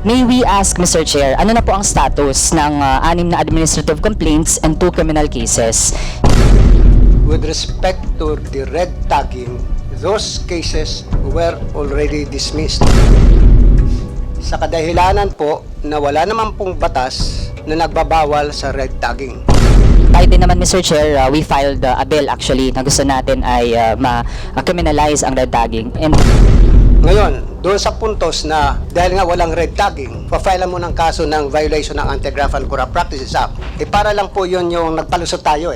May we ask, Mr. Chair, ano na po ang status ng 6 na administrative complaints and 2 criminal cases? With respect to the red tagging, those cases were already dismissed. Sa kadahilanan po na wala naman pong batas na nagbabawal sa red tagging. Tayo din naman, Mr. Chair, we filed a bill actually na gusto natin ay ma-criminalize ang red tagging. And Ngayon, doon sa puntos na dahil nga walang red tagging, pa-file mo ng kaso ng violation ng Anti-Graft and Corrupt Practices Act, para lang po yun yung nagpalusot tayo .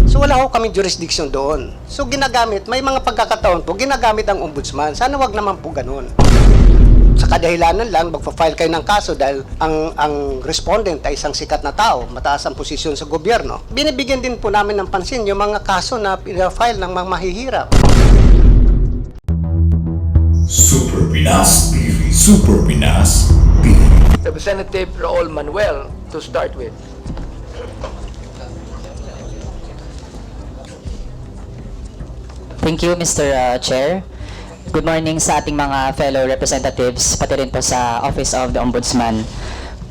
So wala ho kami jurisdiction doon. So ginagamit, may mga pagkakataon po, ginagamit ang Ombudsman. Sana wag naman po ganun. Sa kadahilanan lang, magpa-file kayo ng kaso dahil ang respondent ay isang sikat na tao, mataas ang posisyon sa gobyerno. Binibigyan din po namin ng pansin yung mga kaso na pinafile ng mga mahihirap. Super Pinas TV. Super Pinas TV. Representative Raoul Manuel to start with. thank you, Mr. Chair. Good morning sa ating mga fellow representatives, pati rin po sa Office of the Ombudsman.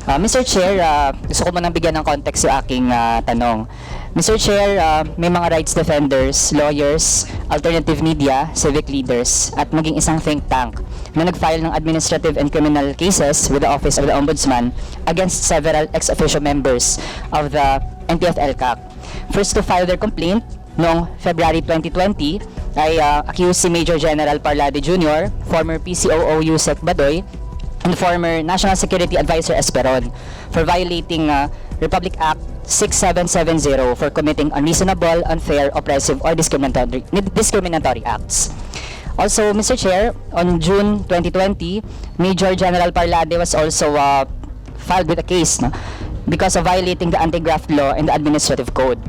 Mr. Chair, gusto ko munang bigyan ng context yung aking tanong. Mr. Chair, may mga rights defenders, lawyers, alternative media, civic leaders, at maging isang think tank na nag-file ng administrative and criminal cases with the Office of the Ombudsman against several ex-officio members of the NTF-ELCAC. First to file their complaint noong February 2020 ay accused si Major General Parlade Jr., former PCOO Yusek Badoy, and former National Security Advisor Esperon for violating Republic Act 6770 for committing unreasonable, unfair, oppressive, or discriminatory acts. Also, Mr. Chair, on June 2020, Major General Parlade was also filed with a case because of violating the anti-graft law and the administrative code.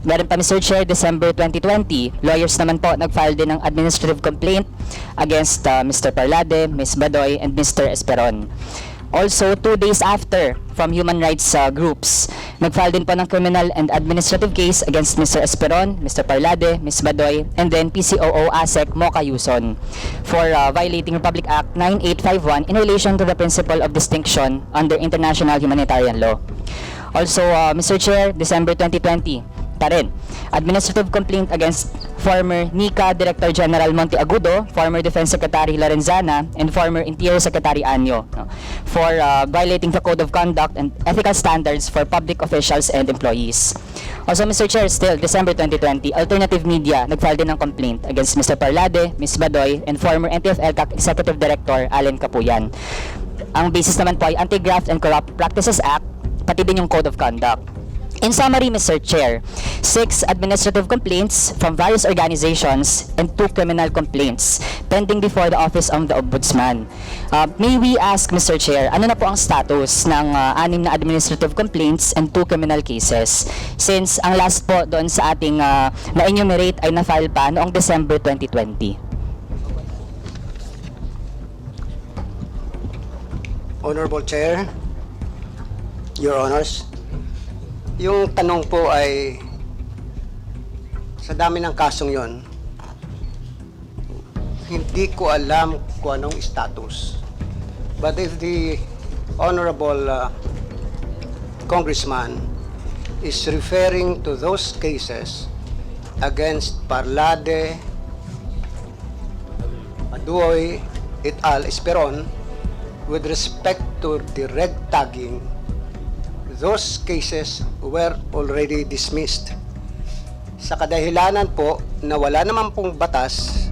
Meron pa, Mr. Chair, December 2020, lawyers naman po nag-file din ng administrative complaint against Mr. Parlade, Ms. Badoy, and Mr. Esperon. Also, 2 days after, from human rights groups, nag-file din po ng criminal and administrative case against Mr. Esperon, Mr. Parlade, Ms. Badoy, and then PCOO ASEC Mocha Yuson for violating Republic Act 9851 in relation to the principle of distinction under international humanitarian law. Also, Mr. Chair, December 2020, rin, administrative complaint against former NICA Director General Monteagudo, former Defense Secretary Lorenzana, and former Interior Secretary Anyo for violating the Code of Conduct and Ethical Standards for Public Officials and Employees. Also, Mr. Chair, still December 2020, alternative media nag-file din ng complaint against Mr. Parlade, Ms. Badoy, and former NTF-ELCAC Executive Director Allen Capuyan. Ang basis naman po ay Anti-Graft and Corrupt Practices Act, pati din yung Code of Conduct. In summary, Mr. Chair, 6 administrative complaints from various organizations and 2 criminal complaints pending before the Office of the Ombudsman. May we ask, Mr. Chair, ano na po ang status ng 6 na administrative complaints and 2 criminal cases? Since ang last po doon sa ating na-enumerate ay na-file pa noong December 2020. Honorable Chair, Your Honors, yung tanong po ay sa dami ng kasong yon, hindi ko alam kung anong status. But if the Honorable Congressman is referring to those cases against Parlade, Badoy, et al. Esperon, with respect to the red tagging, those cases were already dismissed. Sa kadahilanan po na wala naman pong batas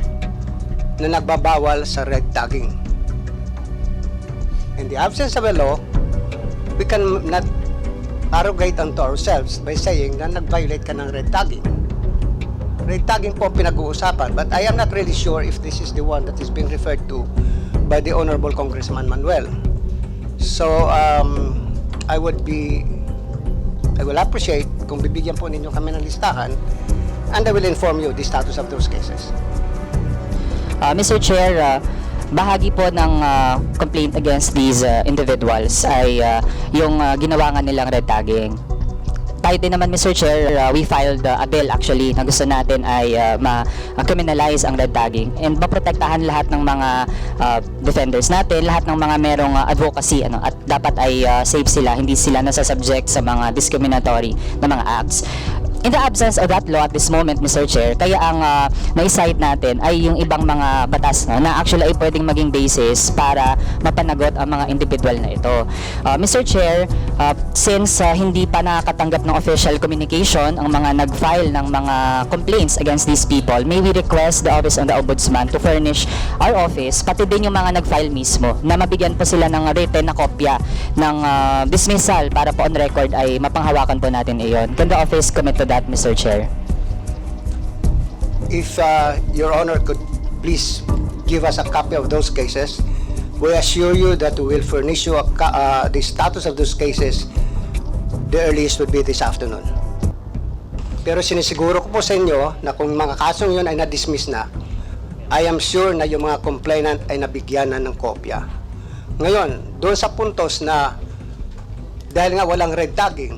na nagbabawal sa red tagging. In the absence of a law, we can not arrogate unto ourselves by saying na nag-violate ka ng red tagging. Red tagging po pinag-uusapan, but I am not really sure if this is the one that is being referred to by the Honorable Congressman Manuel. So, I will appreciate kung bibigyan po ninyo kami ng listahan, and I will inform you the status of those cases. Mr. Chair, bahagi po ng complaint against these individuals ay yung ginawa nga nilang red tagging. tayo din naman, Mr. Chair, we filed a bill actually na gusto natin ay ma-criminalize ang red tagging and maprotektahan lahat ng mga defenders natin, lahat ng mga merong advocacy at dapat ay safe sila, hindi sila nasasubject sa mga discriminatory na mga acts. In the absence of that law at this moment, Mr. Chair, kaya ang na-cite natin ay yung ibang mga batas na actually ay pwedeng maging basis para mapanagot ang mga individual na ito. Mr. Chair, since hindi pa nakakatanggap ng official communication ang mga nag-file ng mga complaints against these people, may we request the Office of the Ombudsman to furnish our office, pati din yung mga nag-file mismo, na mabigyan po sila ng written na kopya ng dismissal para po on record ay mapanghawakan po natin iyon. Can the office commit to that, Mr. Chair? If Your Honor could please give us a copy of those cases, we assure you that we will furnish you the status of those cases. The earliest would be this afternoon. Pero sinisiguro ko po sa inyo na kung mga kasong yun ay na-dismiss na, I am sure na yung mga complainant ay nabigyan na ng kopya. Ngayon, doon sa puntos na dahil nga walang red tagging,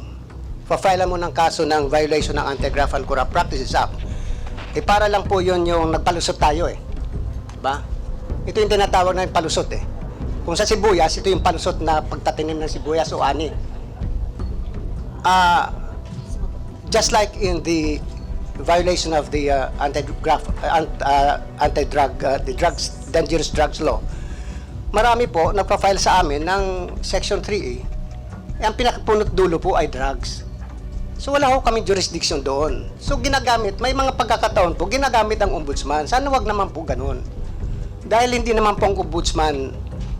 pa-file mo ng kaso ng violation ng Anti-Graft and Corrupt Practices Act, para lang po yun yung nagpalusot tayo Diba? Ito yung tinatawag na yung palusot Kung sa sibuyas, ito yung palusot na pagtatinim ng sibuyas o ani. Just like in the violation of the dangerous drugs law, marami po nagpa-file sa amin ng Section 3A. Ang pinakapunot dulo po ay drugs. So wala ho kaming jurisdiction doon. So ginagamit, may mga pagkakataon po, ginagamit ang ombudsman. Sana wag naman po ganun. Dahil hindi naman po ang ombudsman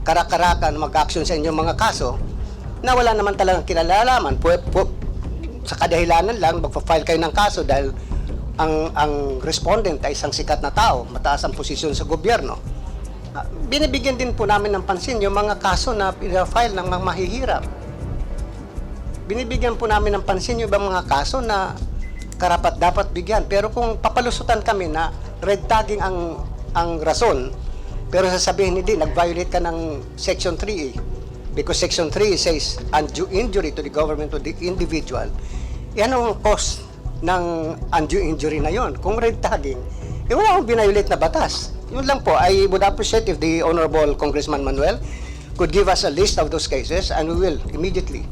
karak-karakan mag-action sa inyong mga kaso na wala naman talagang kinalalaman. Sa kadahilanan lang, magpa-file kayo ng kaso dahil ang respondent ay isang sikat na tao, mataas ang posisyon sa gobyerno. Binibigyan din po namin ng pansin yung mga kaso na pina-file ng mga mahihirap. Binibigyan po namin ng pansin yung ibang mga kaso na karapat dapat bigyan. Pero kung papalusutan kami na red tagging ang rason, pero sasabihin hindi, nag-violate ka ng Section 3A because Section 3 says undue injury to the government or the individual. Yan ang cause ng undue injury na yon. Kung red tagging, wala akong binayolate na batas. Yun lang po, I would appreciate if the Honorable Congressman Manuel could give us a list of those cases and we will immediately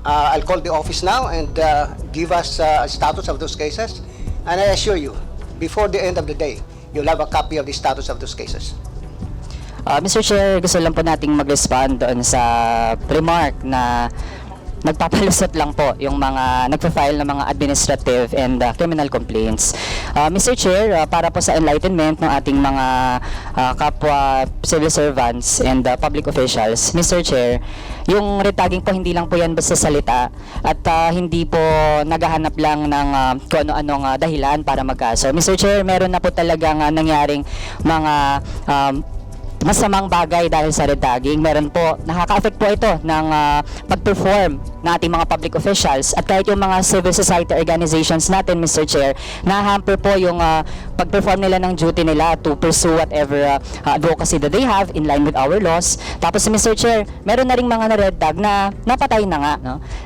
I'll call the office now and give us a status of those cases. And I assure you, before the end of the day, you'll have a copy of the status of those cases. Mr. Chair, gusto lang po nating mag-respond doon sa remark na nagpapalusot lang po yung mga nagpa-file ng mga administrative and criminal complaints. Mr. Chair, para po sa enlightenment ng ating mga kapwa civil servants and public officials, Mr. Chair, yung retagging po hindi lang po yan basta salita at hindi po naghahanap lang ng kung ano-anong dahilan para magkaso. Mr. Chair, meron na po talagang nangyaring mga masamang bagay dahil sa red tagging. Meron po, nakaka-affect po ito ng pag-perform ng ating mga public officials at kahit yung mga civil society organizations natin, Mr. Chair, na-hamper po yung pag-perform nila ng duty nila to pursue whatever advocacy that they have in line with our laws. Tapos, Mr. Chair, meron na rin mga na-red tag na napatay na nga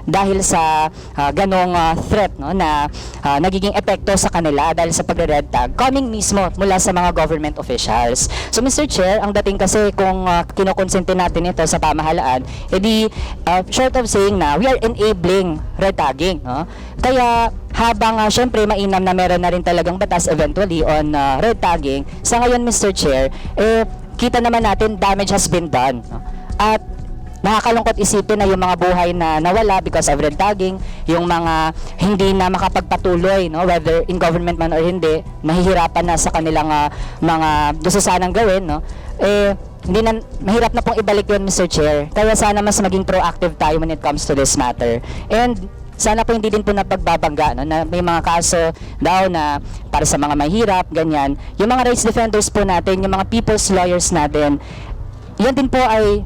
dahil sa ganong threat na nagiging epekto sa kanila dahil sa pagre-red tag coming mismo mula sa mga government officials. So, Mr. Chair, ang dating kasi kung kinokonsente natin ito sa pamahalaan, edi short of saying na we are enabling red tagging. Kaya habang syempre mainam na meron na rin talagang batas eventually on red tagging, sa ngayon, Mr. Chair, kita naman natin damage has been done. At nakakalungkot isipin na yung mga buhay na nawala because of red tagging, yung mga hindi na makapagpatuloy, whether in government man or hindi, nahihirapan na sa kanilang mga gusto sanang gawin, hindi na, mahirap na pong ibalik yun, Mr. Chair. Kaya sana mas maging proactive tayo when it comes to this matter. And sana po hindi din po napagbabangga na may mga kaso daw na para sa mga mahirap, ganyan. Yung mga rights defenders po natin, yung mga people's lawyers natin, yan din po ay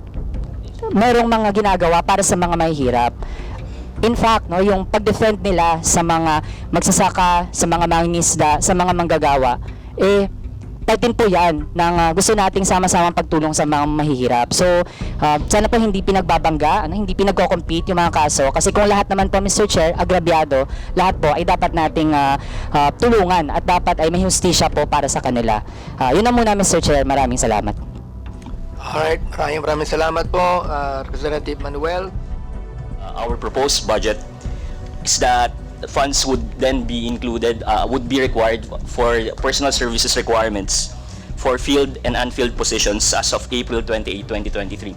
merong mga ginagawa para sa mga mahihirap. In fact, yung pag-defend nila sa mga magsasaka, sa mga mangingisda, sa mga manggagawa, part din po yan ng gusto nating sama-samang pagtulong sa mga mahihirap. So, sana po hindi pinagbabangga, hindi pinagko-compete yung mga kaso. Kasi kung lahat naman po, Mr. Chair, agrabyado, lahat po ay dapat nating tulungan at dapat ay may hustisya po para sa kanila. Yun na muna, Mr. Chair. Maraming salamat. Alright, maraming salamat po, Representative Manuel. Our proposed budget is that funds would then be included, would be required for personal services requirements for field and unfilled positions as of April 28, 2023.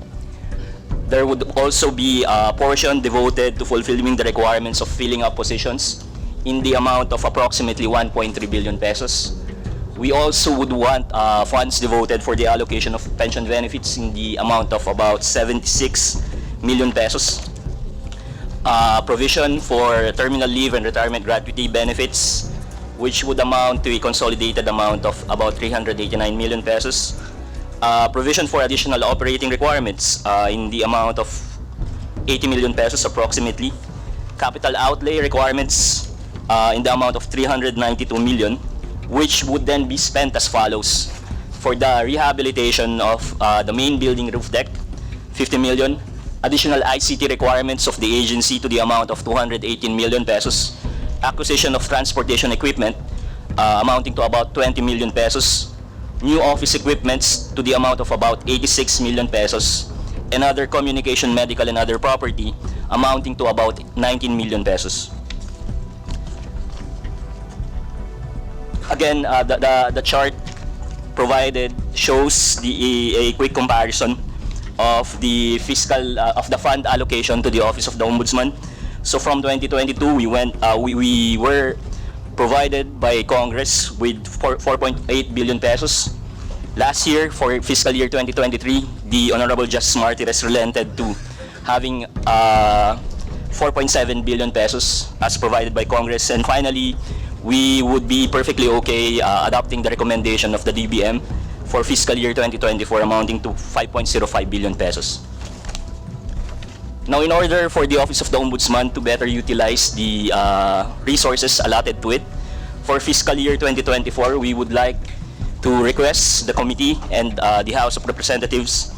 There would also be a portion devoted to fulfilling the requirements of filling up positions in the amount of approximately 1.3 billion pesos. We also would want funds devoted for the allocation of pension benefits in the amount of about 76 million pesos. Provision for terminal leave and retirement gratuity benefits, which would amount to a consolidated amount of about 389 million pesos. Provision for additional operating requirements in the amount of 80 million pesos approximately. Capital outlay requirements in the amount of 392 million, which would then be spent as follows. For the rehabilitation of the main building roof deck, 50 million. Additional ICT requirements of the agency to the amount of 218 million pesos. Acquisition of transportation equipment amounting to about 20 million pesos. New office equipments to the amount of about 86 million pesos. And other communication, medical, and other property amounting to about 19 million pesos. Again, the chart provided shows a quick comparison of the fiscal of the fund allocation to the Office of the Ombudsman. So from 2022, we were provided by Congress with 4.8 billion pesos. Last year, for fiscal year 2023, the Honorable Justice Martires relented to having 4.7 billion pesos as provided by Congress. And finally, we would be perfectly okay adopting the recommendation of the DBM for fiscal year 2024 amounting to 5.05 billion pesos. Now, in order for the Office of the Ombudsman to better utilize the resources allotted to it, for fiscal year 2024, we would like to request the committee and the House of Representatives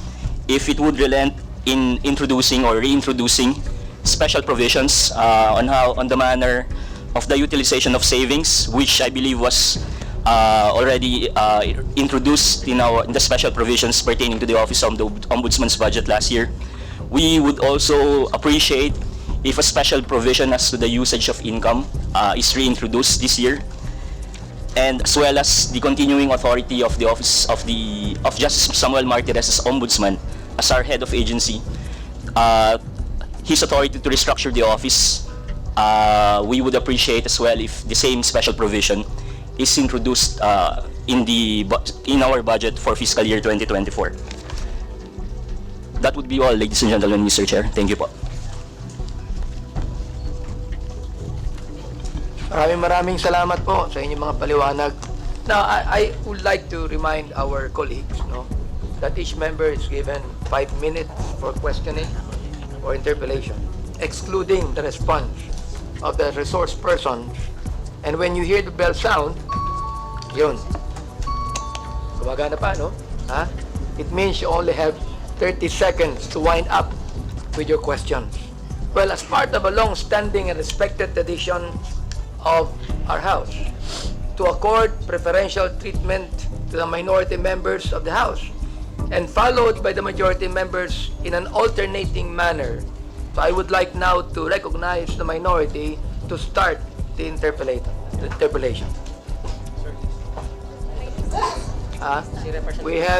if it would relent in introducing or reintroducing special provisions on the manner of the utilization of savings, which I believe was already introduced in the special provisions pertaining to the Office of the Ombudsman's budget last year. We would also appreciate if a special provision as to the usage of income is reintroduced this year, and as well as the continuing authority of the Office of Justice Samuel Martires as Ombudsman as our head of agency, his authority to restructure the office. We would appreciate as well if the same special provision is introduced in our budget for fiscal year 2024. That would be all, ladies and gentlemen, Mr. Chair. Thank you po. Maraming salamat po sa inyong mga paliwanag. Now, I would like to remind our colleagues, that each member is given 5 minutes for questioning or interpellation, excluding the response of the resource person. And when you hear the bell sound, yun, gumagana pa, no? Ha? It means you only have 30 seconds to wind up with your questions. Well, as part of a long-standing and respected tradition of our House, to accord preferential treatment to the minority members of the House, and followed by the majority members in an alternating manner. So I would like now to recognize the minority to start the interpellation. We have